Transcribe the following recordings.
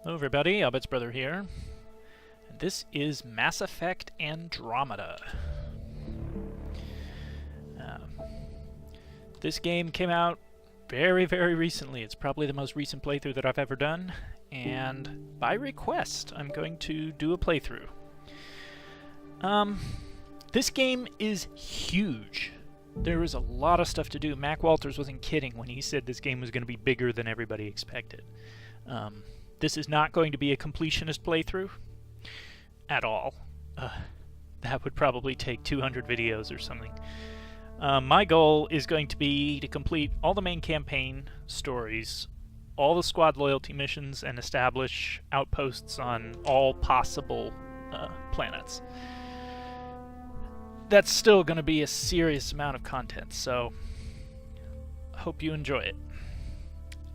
Hello everybody, Albet's brother here. And this is Mass Effect Andromeda. This game came out very recently. It's probably the most recent playthrough that I've ever done, and by request I'm going to do a playthrough. This game is huge. There is a lot of stuff to do. Mac Walters wasn't kidding when he said this game was going to be bigger than everybody expected. This is not going to be a completionist playthrough at all. That would probably take 200 videos or something. My goal is going to be to complete all the main campaign stories, all the squad loyalty missions, and establish outposts on all possible planets. That's still going to be a serious amount of content, so hope you enjoy it.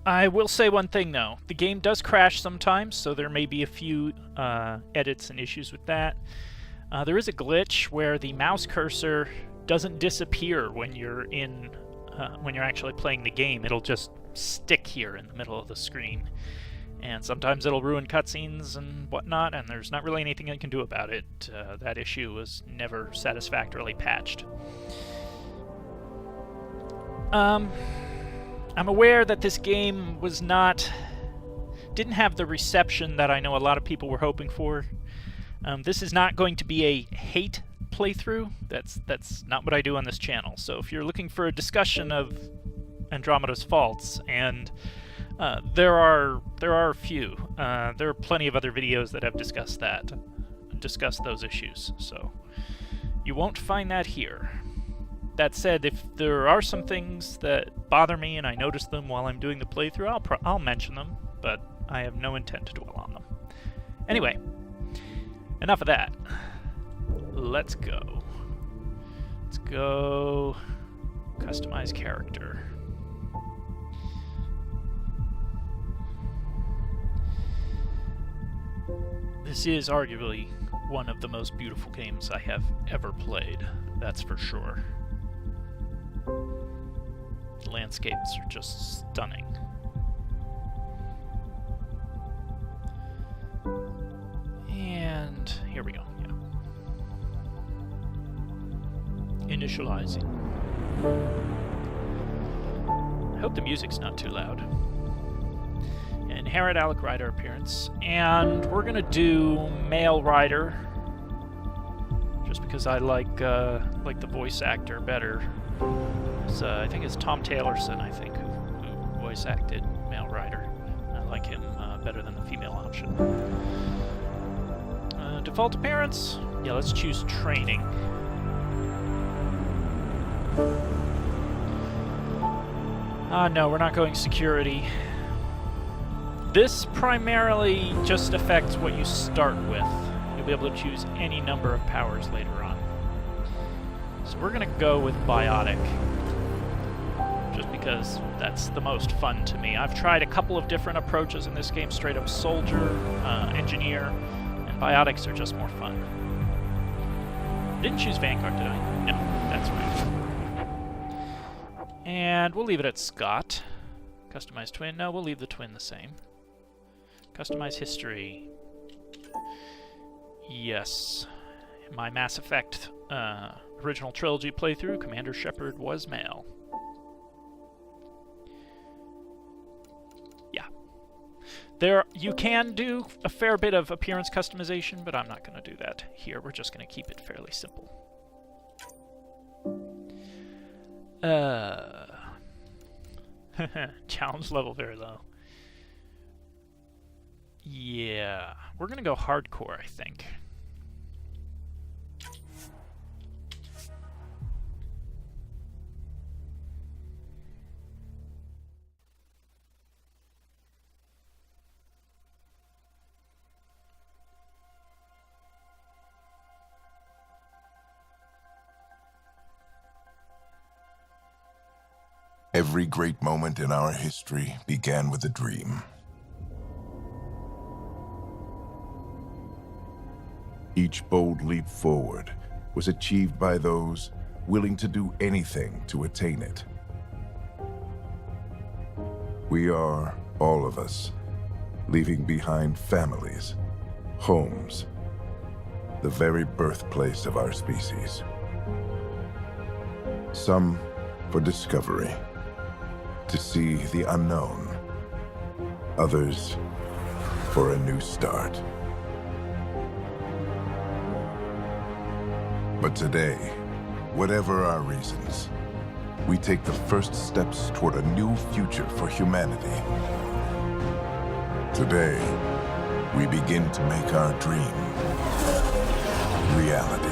I will say one thing though, the game does crash sometimes, so there may be a few edits and issues with that. There is a glitch where the mouse cursor doesn't disappear when you're actually playing the game. It'll just stick here in the middle of the screen, and sometimes it'll ruin cutscenes and whatnot, and there's not really anything I can do about it. That issue was never satisfactorily patched. I'm aware that this game didn't have the reception that I know a lot of people were hoping for. This is not going to be a hate playthrough. That's not what I do on this channel. So if you're looking for a discussion of Andromeda's faults, and there are a few. There are plenty of other videos that have discussed those issues. So you won't find that here. That said, if there are some things that bother me and I notice them while I'm doing the playthrough, I'll mention them, but I have no intent to dwell on them. Anyway, enough of that. Let's go. Let's go customize character. This is arguably one of the most beautiful games I have ever played, that's for sure. The landscapes are just stunning. And here we go. Yeah. Initializing. I hope the music's not too loud. Inherent Alec Ryder appearance, and we're gonna do male Ryder, just because I like the voice actor better. So I think it's Tom Taylorson, who voice acted male Ryder. I like him better than the female option. Default appearance? Yeah, let's choose training. No, we're not going security. This primarily just affects what you start with. You'll be able to choose any number of powers later on. So we're going to go with biotic, just because that's the most fun to me. I've tried a couple of different approaches in this game, straight up soldier, engineer, and biotics are just more fun. Didn't choose Vanguard, did I? No, that's right. And we'll leave it at Scott. Customize twin? No, we'll leave the twin the same. Customize history. Yes. In my Mass Effect original trilogy playthrough, Commander Shepard was male. Yeah. You can do a fair bit of appearance customization, but I'm not going to do that here. We're just going to keep it fairly simple. Challenge level very low. Yeah, we're gonna go hardcore, I think. Every great moment in our history began with a dream. Each bold leap forward was achieved by those willing to do anything to attain it. We are, all of us, leaving behind families, homes, the very birthplace of our species. Some for discovery, to see the unknown. Others for a new start. But today, whatever our reasons, we take the first steps toward a new future for humanity. Today, we begin to make our dream reality.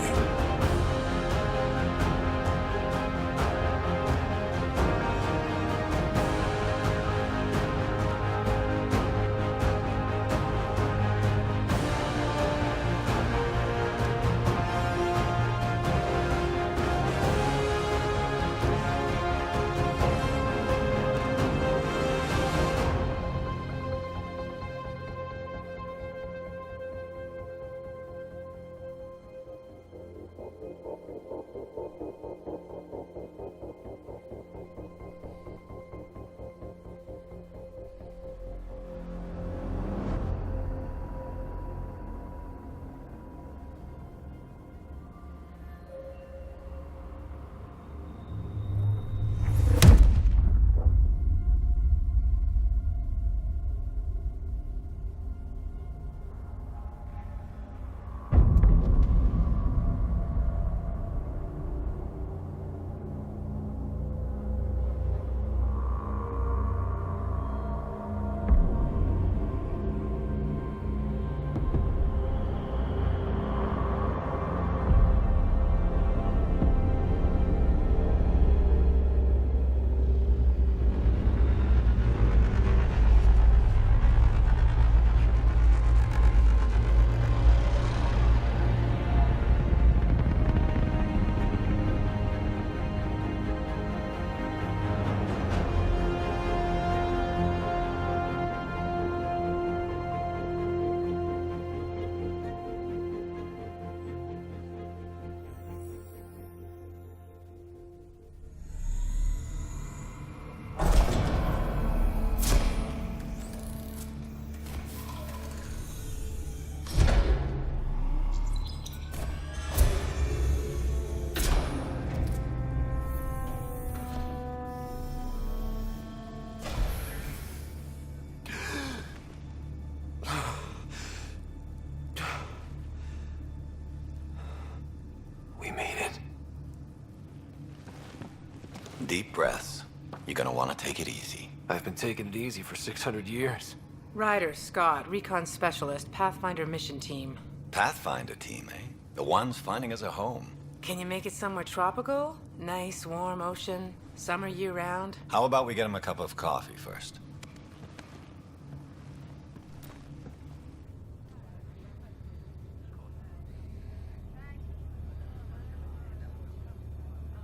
Deep breaths. You're gonna want to take it easy. I've been taking it easy for 600 years. Ryder, Scott, Recon Specialist, Pathfinder Mission Team. Pathfinder team, eh? The ones finding us a home. Can you make it somewhere tropical? Nice, warm ocean, summer year-round? How about we get him a cup of coffee first?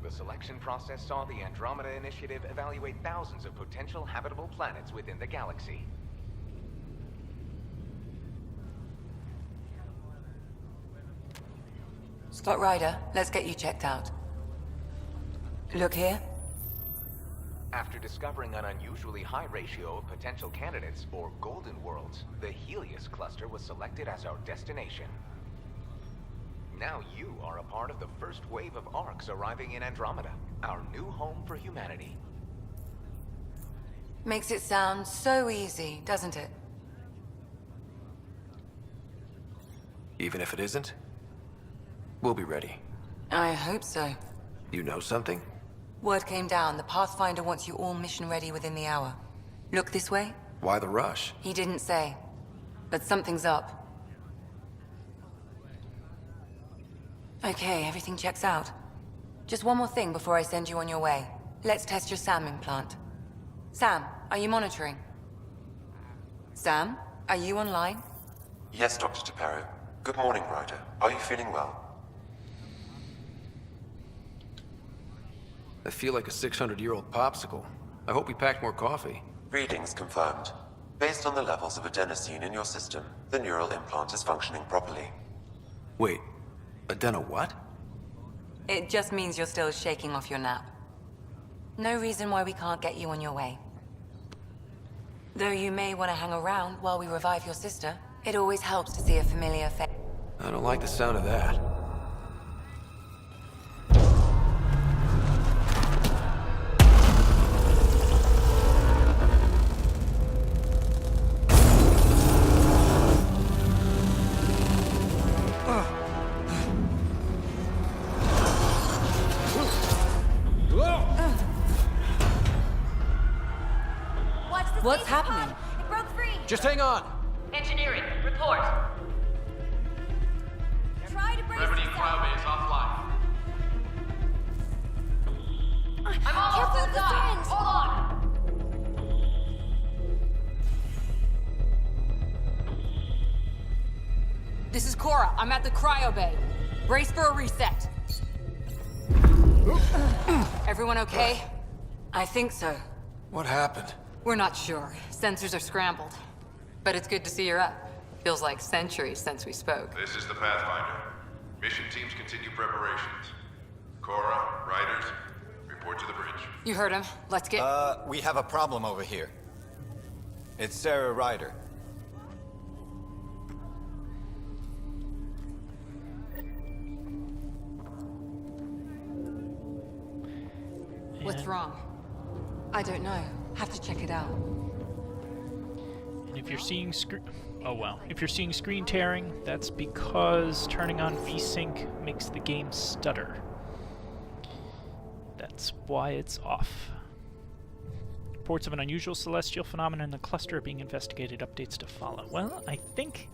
The selection process saw the Andromeda Initiative evaluate thousands of potential habitable planets within the galaxy. Scott Ryder, let's get you checked out. Look here. After discovering an unusually high ratio of potential candidates, or golden worlds, the Heleus Cluster was selected as our destination. Now you are a part of the first wave of ARCs arriving in Andromeda, our new home for humanity. Makes it sound so easy, doesn't it? Even if it isn't, we'll be ready. I hope so. You know something? Word came down. The Pathfinder wants you all mission ready within the hour. Look this way? Why the rush? He didn't say. But something's up. Okay, everything checks out. Just one more thing before I send you on your way. Let's test your SAM implant. Sam, are you monitoring? Sam, are you online? Yes, Dr. Taparo. Good morning, Ryder. Are you feeling well? I feel like a 600-year-old popsicle. I hope we packed more coffee. Readings confirmed. Based on the levels of adenosine in your system, the neural implant is functioning properly. Wait, adeno what? It just means you're still shaking off your nap. No reason why we can't get you on your way. Though you may want to hang around while we revive your sister, it always helps to see a familiar face. I don't like the sound of that. What's happening? It broke free. Just hang on. Engineering, report. Try to brace yourself. Cryobay is offline. I'm almost to the side. Hold on. This is Cora. I'm at the cryo bay. Brace for a reset. Everyone okay? I think so. What happened? We're not sure. Sensors are scrambled. But it's good to see you're up. Feels like centuries since we spoke. This is the Pathfinder. Mission teams continue preparations. Cora, Riders, report to the bridge. You heard him. Let's get... We have a problem over here. It's Sarah Ryder. What's wrong? I don't know. Have to check it out. And if you're seeing if you're seeing screen tearing, that's because turning on VSync makes the game stutter. That's why it's off. Reports of an unusual celestial phenomenon in the cluster are being investigated. Updates to follow. Well, I think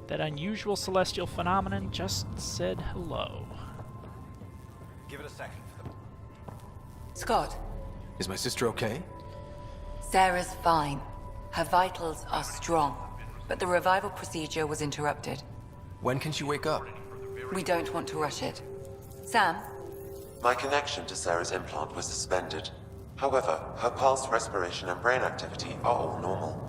that unusual celestial phenomenon just said hello. Give it a second. Scott, Is my sister okay? Sarah's fine. Her vitals are strong, but the revival procedure was interrupted. When can she wake up? We don't want to rush it. Sam, My connection to Sarah's implant was suspended. However, her pulse, respiration, and brain activity are all normal.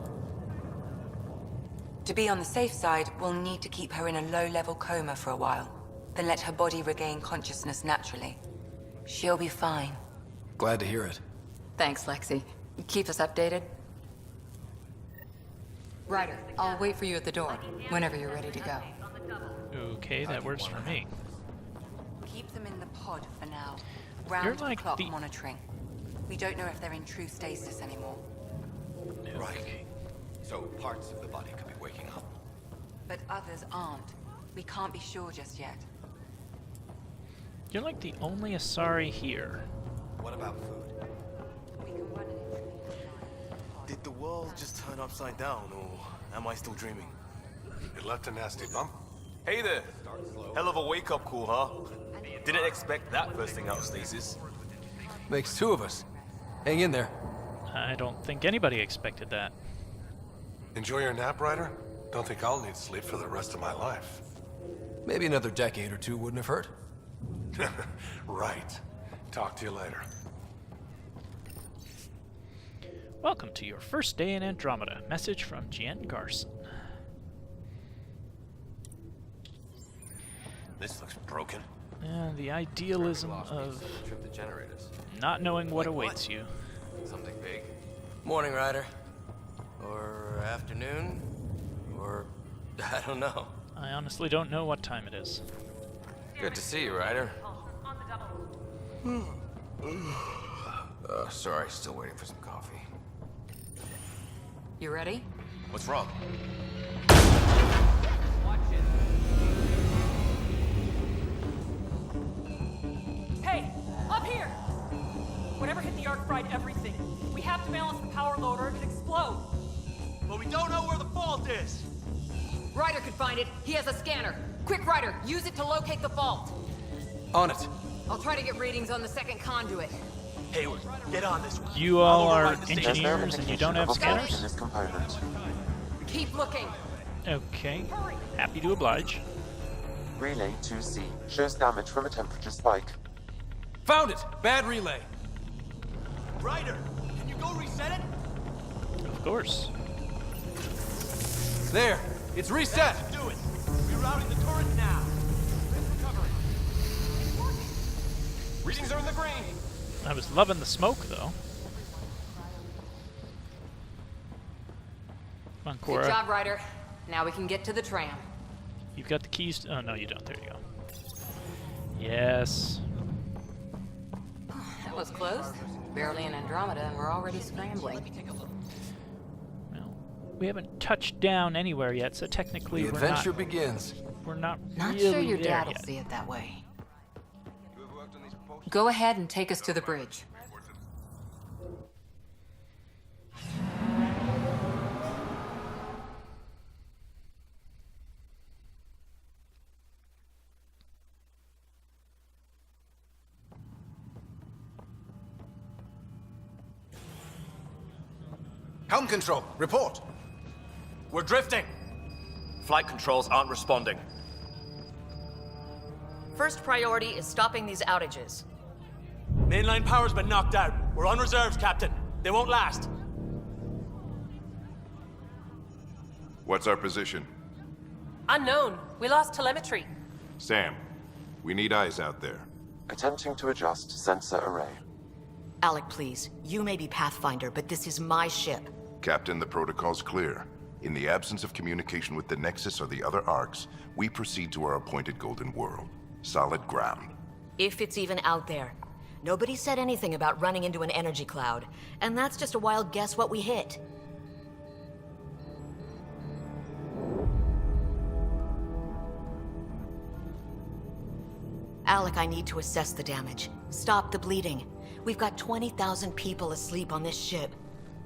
to be on the safe side, we'll need to keep her in a low-level coma for a while, then let her body regain consciousness naturally. She'll be fine. Glad to hear it. Thanks, Lexi. Keep us updated. Ryder, I'll wait for you at the door, whenever you're ready to go. Okay, that works for me. Keep them in the pod for now. You're like Round-the-clock the- monitoring. We don't know if they're in true stasis anymore. Right. So parts of the body could be waking up. But others aren't. We can't be sure just yet. You're like the only Asari here. What about food? We can run an intrusion. Did the world just turn upside down, or am I still dreaming? It left a nasty bump. Hey there! Hell of a wake-up call, huh? Didn't expect that first thing out of stasis. Makes two of us. Hang in there. I don't think anybody expected that. Enjoy your nap, Ryder? Don't think I'll need sleep for the rest of my life. Maybe another decade or two wouldn't have hurt. Right. Talk to you later. Welcome to your first day in Andromeda. Message from Jen Garson. This looks broken. The idealism of Trip the generators. not knowing what awaits you. Something big. Morning, Ryder. Or afternoon. Or I don't know. I honestly don't know what time it is. Good to see you, Ryder. Sorry, still waiting for some coffee. You ready? What's wrong? Hey, up here! Whatever hit the arc fried everything. We have to balance the power load or it'd explode. But we don't know where the fault is. Ryder could find it. He has a scanner. Quick, Ryder, use it to locate the fault. On it. I'll try to get readings on the second conduit. Hayward, get on this one. You all I'll are override the station. engineers and you don't have scanners? In this component. Keep looking. Okay. Happy to oblige. Relay 2C shows damage from a temperature spike. Found it! Bad relay. Ryder, can you go reset it? Of course. There! It's reset! Do it. Rerouting the turret now. Recovering. Readings are in the green. I was loving the smoke, though. Come on, Cora. Good job, Ryder. Now we can get to the tram. You've got the keys. Oh, no, you don't. There you go. Yes. That was close. Barely in Andromeda, and we're already scrambling. Well, we haven't touched down anywhere yet, so technically The adventure begins. We're not Not really sure your there dad will yet. see it that way. Go ahead and take us to the bridge. Helm control, report. We're drifting. Flight controls aren't responding. First priority is stopping these outages. Mainline power's been knocked out. We're on reserves, Captain. They won't last. What's our position? Unknown. We lost telemetry. Sam, we need eyes out there. Attempting to adjust sensor array. Alec, please. You may be Pathfinder, but this is my ship. Captain, the protocol's clear. In the absence of communication with the Nexus or the other arcs, we proceed to our appointed Golden World. Solid ground. If it's even out there. Nobody said anything about running into an energy cloud, and that's just a wild guess what we hit. Alec, I need to assess the damage. Stop the bleeding. We've got 20,000 people asleep on this ship.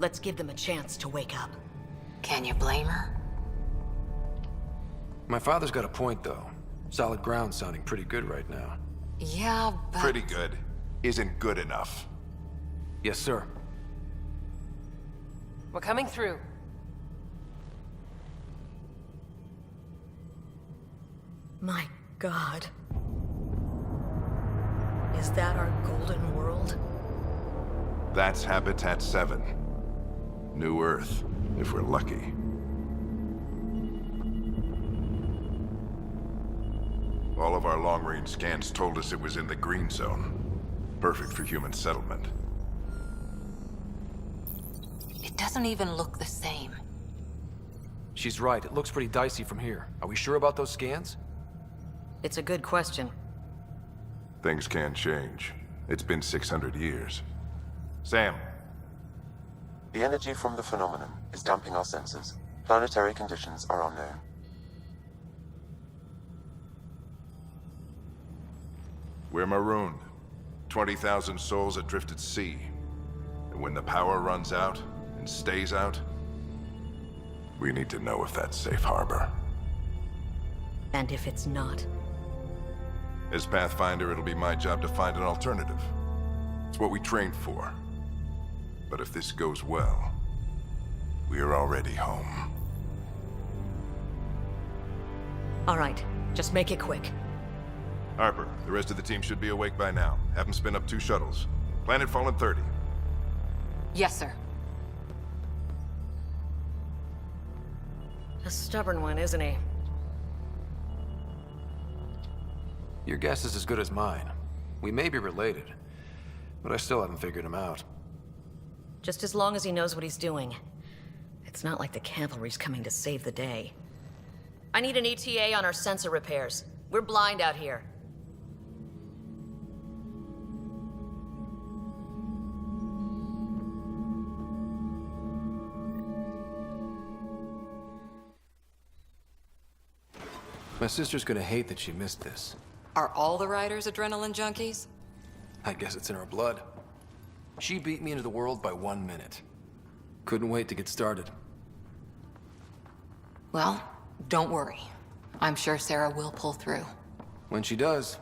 Let's give them a chance to wake up. Can you blame her? My father's got a point, though. Solid ground sounding pretty good right now. Yeah, but... Pretty good. Isn't good enough. Yes, sir. We're coming through. My God. Is that our Golden World? That's Habitat 7. New Earth, if we're lucky. All of our long-range scans told us it was in the green zone. Perfect for human settlement. It doesn't even look the same. She's right. It looks pretty dicey from here. Are we sure about those scans? It's a good question. Things can change. It's been 600 years. Sam. The energy from the phenomenon is damping our sensors. Planetary conditions are unknown. We're marooned. 20,000 souls adrift at sea. And when the power runs out, and stays out, we need to know if that's safe harbor. And if it's not? As Pathfinder, it'll be my job to find an alternative. It's what we trained for. But if this goes well, we are already home. All right, just make it quick. Harper, the rest of the team should be awake by now. Have them spin up 2 shuttles. Planet Fallen 30. Yes, sir. A stubborn one, isn't he? Your guess is as good as mine. We may be related, but I still haven't figured him out. Just as long as he knows what he's doing. It's not like the cavalry's coming to save the day. I need an ETA on our sensor repairs. We're blind out here. My sister's gonna hate that she missed this. Are all the riders adrenaline junkies? I guess it's in her blood. She beat me into the world by 1 minute. Couldn't wait to get started. Well, don't worry. I'm sure Sarah will pull through. When she does,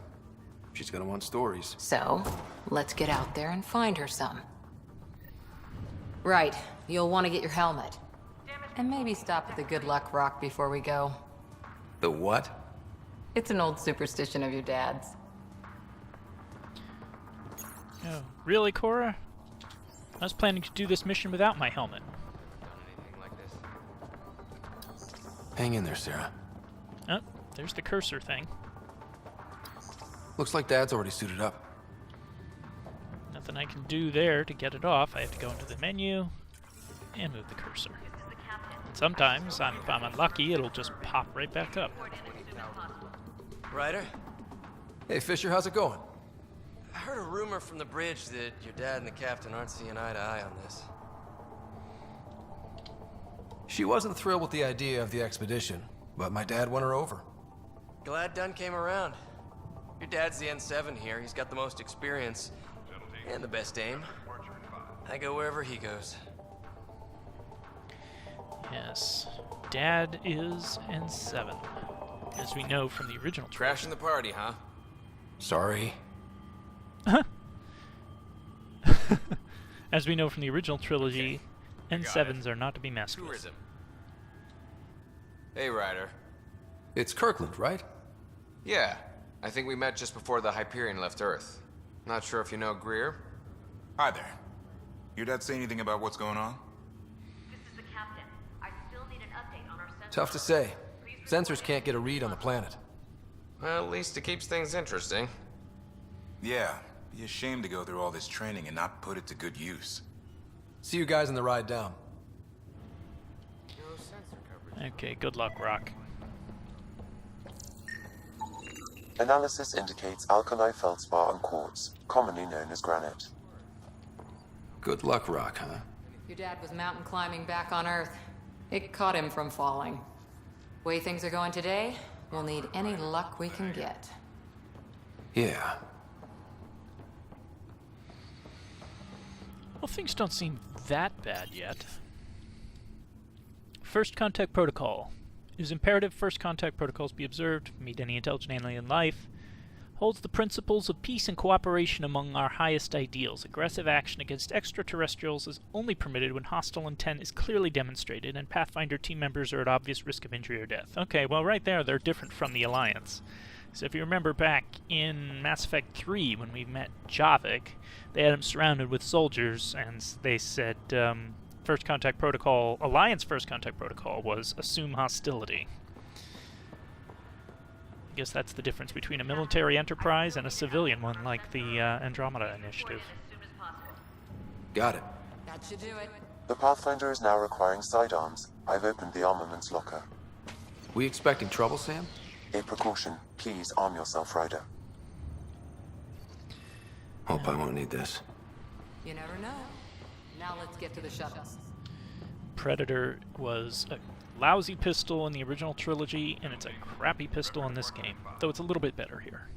she's gonna want stories. So, let's get out there and find her some. Right, you'll want to get your helmet. And maybe stop at the Good Luck Rock before we go. The what? It's an old superstition of your dad's. Oh, really, Cora? I was planning to do this mission without my helmet. Hang in there, Sarah. Oh, there's the cursor thing. Looks like Dad's already suited up. Nothing I can do there to get it off. I have to go into the menu and move the cursor. Sometimes, if I'm unlucky, it'll just pop right back up. Ryder? Hey, Fisher, how's it going? I heard a rumor from the bridge that your dad and the captain aren't seeing eye to eye on this. She wasn't thrilled with the idea of the expedition, but my dad won her over. Glad Dunn came around. Your dad's the N7 here. He's got the most experience and the best aim. I go wherever he goes. Yes, Dad is N7, as we know from the original trilogy. Crashing the party, huh? Sorry. As we know from the original trilogy, N7s are not to be messed with. Tourism. Hey, Ryder. It's Kirkland, right? Yeah. I think we met just before the Hyperion left Earth. Not sure if you know Greer? Hi there. Your dad say anything about what's going on? This is the captain. I still need an update on our sensors. Tough to say. Sensors can't get a read on the planet. Well, at least it keeps things interesting. Yeah. Be ashamed to go through all this training and not put it to good use. See you guys on the ride down. Okay, good luck, Rock. Analysis indicates alkali feldspar and quartz, commonly known as granite. Good luck, Rock, huh? Your dad was mountain climbing back on Earth. It caught him from falling. Way things are going today, we'll need any luck we can get. Yeah. Well, things don't seem that bad yet. First Contact Protocol. It is imperative First Contact Protocols be observed, meet any intelligent alien life. Holds the principles of peace and cooperation among our highest ideals. Aggressive action against extraterrestrials is only permitted when hostile intent is clearly demonstrated and Pathfinder team members are at obvious risk of injury or death. Okay, well right there they're different from the Alliance. So if you remember back in Mass Effect 3 when we met Javik, they had him surrounded with soldiers and they said First Contact Protocol, Alliance First Contact Protocol was assume hostility. I guess that's the difference between a military enterprise and a civilian one like the Andromeda Initiative. Got it. That should do it. The Pathfinder is now requiring sidearms. I've opened the armaments locker. We expecting trouble, Sam? A precaution. Please arm yourself, Ryder. Hope I won't need this. You never know. Now let's get to the shuttles. Predator was a lousy pistol in the original trilogy, and it's a crappy pistol in this game, though it's a little bit better here.